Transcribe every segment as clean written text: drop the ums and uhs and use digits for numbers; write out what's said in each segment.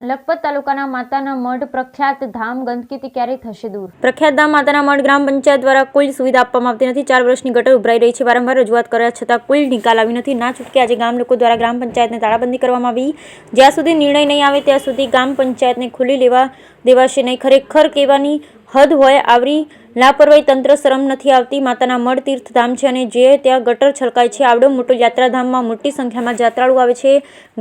લખપત તાલુકાના માતાના મઢ પ્રખ્યાત ધામ ગંદકીથી ક્યારે થશે દૂર? પ્રખ્યાત ધામ માતાના મઢ ગ્રામ પંચાયત દ્વારા કોઈ સુવિધા આપવામાં આવતી નથી. 4 વર્ષની ગટર ઉભરાઈ રહી છે. વારંવાર રજૂઆત કર્યા છતાં કોઈ નિકાલ આવી નથી. ના છૂટકે આજે ગામ લોકો દ્વારા ગ્રામ પંચાયતને તાળાબંધી કરવામાં આવી. જ્યાં સુધી નિર્ણય નહીં આવે ત્યાં સુધી ગામ પંચાયતને ખુલ્લી દેવાશે નહીં. ખરેખર કહેવાની હદ હોય. આવરી લાપરવાહી તંત્ર શરમ નથી આવતી. માતાના મઢ તીર્થધામ છે અને જે ત્યાં ગટર છલકાય છે. આવડો મોટો યાત્રાધામમાં મોટી સંખ્યામાં યાત્રાળુ આવે છે.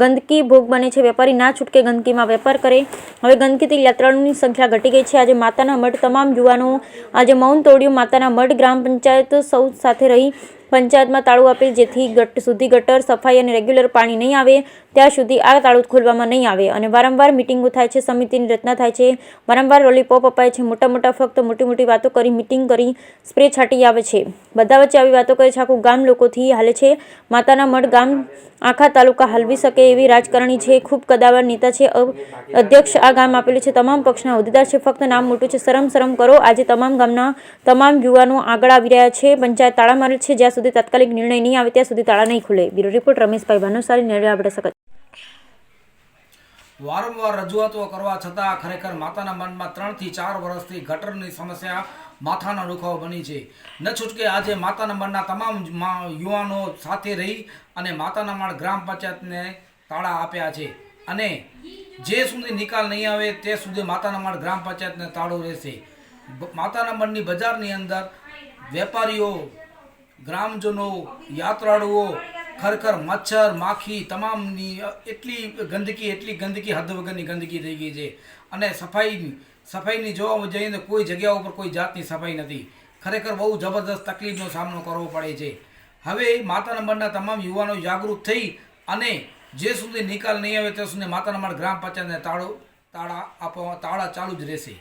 ગંદકી ભોગ બને છે. વેપારી ના છૂટકે ગંદકીમાં વેપાર કરે. હવે ગંદકીથી યાત્રાળુની સંખ્યા ઘટી ગઈ છે. આજે માતાના મઢ તમામ યુવાનો આજે મૌન તોડ્યું. માતાના મઢ ગ્રામ પંચાયત સૌ સાથે રહી પંચાયતમાં તાળું આપેલ, જેથી સુધી ગટર સફાઈ અને રેગ્યુલર પાણી નહીં આવે ત્યાં સુધી આ તાળું ખોલવામાં નહીં આવે. અને વારંવાર મિટિંગો થાય છે, સમિતિની રચના થાય છે, વારંવાર લોલીપોપ અપાય છે. મોટા ફક્ત મોટી વાતો કરી, મિટિંગ કરી, સ્પ્રે છાંટી આવે છે. બધા વચ્ચે આવી વાતો કરે છે. આખું ગામ લોકોથી હાલે છે. માતાના મઢ ગામ આખા તાલુકા હલવી શકે એવી રાજકારણી છે. ખૂબ કદાવર નેતા છે. અધ્યક્ષ આ ગામ આપેલું છે. તમામ પક્ષના હોદ્દેદાર છે. ફક્ત નામ મોટું છે. શરમ કરો. આજે તમામ ગામના તમામ યુવાનો આગળ આવી રહ્યા છે. પંચાયત તાળા મારેલ છે. જ્યાં સુધી તાત્કાલિક નિર્ણય નહીં આવે ત્યાં સુધી તાળા નહીં ખુલે. Bureau report Rameshbhai Bhanushali, Nadiad. વારંવાર રજૂઆતો કરવા છતાં ખરેખર માતાના મઢમાં 3 થી 4 વર્ષથી ગટરની સમસ્યા માથાનો દુખાવો બની છે. ન છૂટકે આજે માતાના મઢના તમામ યુવાનો સાથે રહી અને માતાના મઢ ગ્રામ પંચાયતને તાળા આપ્યા છે. અને જે સુધી નિકાલ નહીં આવે તે સુધી માતાના મઢ ગ્રામ પંચાયતને તાળું રહેશે. માતાના મઢની બજારની અંદર વેપારીઓ, ગ્રામજનો, યાત્રાળુઓ ખરેખર મચ્છર, માખી તમામની એટલી ગંદકી હદ વગરની ગંદકી થઈ ગઈ છે. અને સફાઈની જોવા જઈએ તો કોઈ જગ્યા ઉપર કોઈ જાતની સફાઈ નથી. ખરેખર બહુ જબરદસ્ત તકલીફનો સામનો કરવો પડે છે. હવે માતાના મઢના તમામ યુવાનો જાગૃત થઈ અને જે સુધી નિકાલ નહીં આવે ત્યાં સુધી માતાના મઢ ગ્રામ પંચાયતને તાળા ચાલુ જ રહેશે.